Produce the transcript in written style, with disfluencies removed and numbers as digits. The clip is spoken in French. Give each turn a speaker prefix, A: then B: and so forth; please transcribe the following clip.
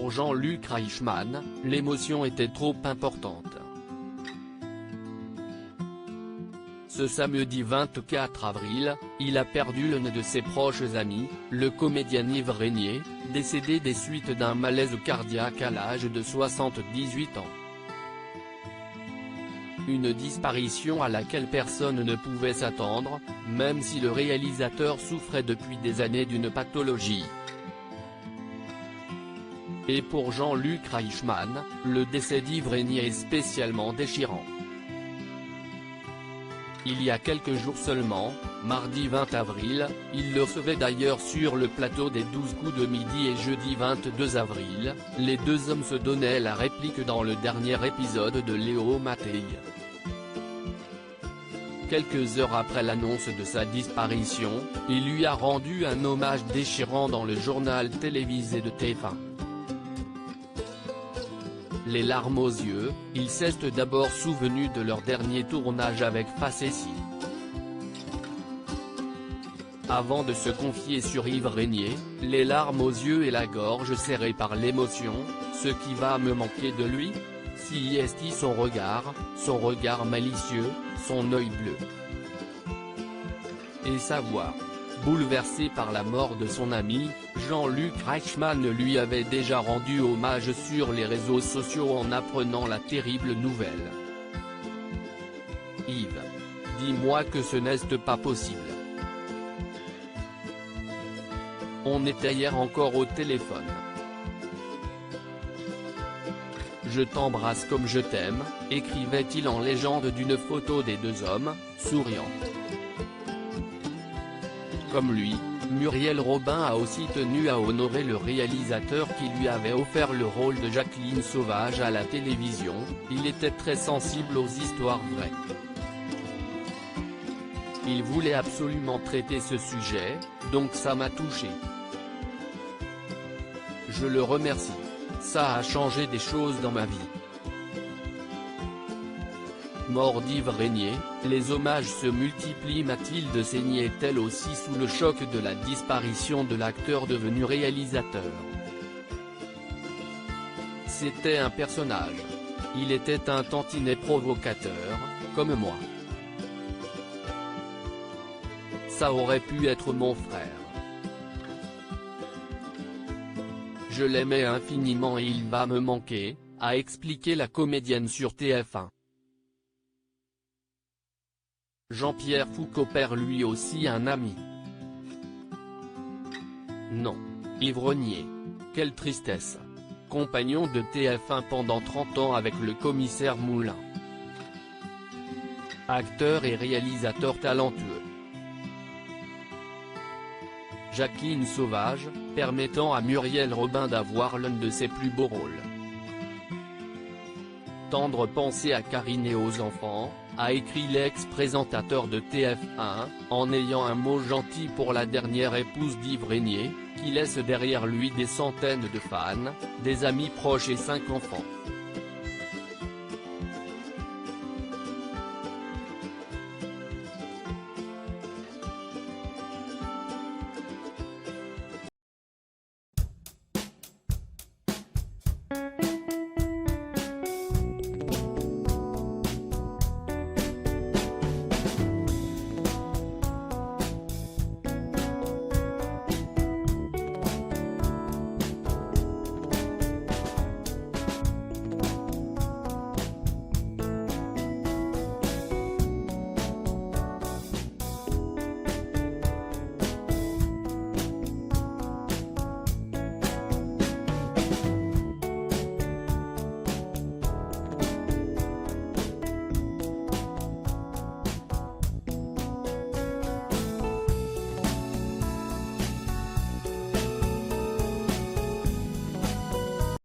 A: pour Jean-Luc Reichmann, l'émotion était trop importante. Ce samedi 24 avril, il a perdu l'un de ses proches amis, le comédien Yves Régnier, décédé des suites d'un malaise cardiaque à l'âge de 78 ans. Une disparition à laquelle personne ne pouvait s'attendre, même si le réalisateur souffrait depuis des années d'une pathologie. Et pour Jean-Luc Reichmann, le décès d'Yves Régnier est spécialement déchirant. Il y a quelques jours seulement, mardi 20 avril, il le recevait d'ailleurs sur le plateau des 12 coups de midi et jeudi 22 avril, les deux hommes se donnaient la réplique dans le dernier épisode de Léo Mattei. Quelques heures après l'annonce de sa disparition, il lui a rendu un hommage déchirant dans le journal télévisé de TF1. Les larmes aux yeux, ils s'est d'abord souvenu de leur dernier tournage avec Facessi. Avant de se confier sur Yves Régnier, les larmes aux yeux et la gorge serrée par l'émotion, ce qui va me manquer de lui, si est son regard malicieux, son œil bleu. Et sa voix. Bouleversé par la mort de son ami, Jean-Luc Reichmann lui avait déjà rendu hommage sur les réseaux sociaux en apprenant la terrible nouvelle. Yves. Dis-moi que ce n'est pas possible. On était hier encore au téléphone. Je t'embrasse comme je t'aime, écrivait-il en légende d'une photo des deux hommes, souriant. Comme lui, Muriel Robin a aussi tenu à honorer le réalisateur qui lui avait offert le rôle de Jacqueline Sauvage à la télévision. Il était très sensible aux histoires vraies. Il voulait absolument traiter ce sujet, donc ça m'a touché. Je le remercie. Ça a changé des choses dans ma vie. Mort d'Yves Régnier, les hommages se multiplient. Mathilde Seigner est-elle aussi sous le choc de la disparition de l'acteur devenu réalisateur? C'était un personnage. Il était un tantinet provocateur, comme moi. Ça aurait pu être mon frère. Je l'aimais infiniment et il va me manquer, a expliqué la comédienne sur TF1. Jean-Pierre Foucault perd lui aussi un ami. Non. Yves Régnier. Quelle tristesse. Compagnon de TF1 pendant 30 ans avec le commissaire Moulin. Acteur et réalisateur talentueux. Jacqueline Sauvage, permettant à Muriel Robin d'avoir l'un de ses plus beaux rôles. Tendre pensée à Karine et aux enfants, a écrit l'ex-présentateur de TF1, en ayant un mot gentil pour la dernière épouse d'Yves Régnier, qui laisse derrière lui des centaines de fans, des amis proches et 5 enfants.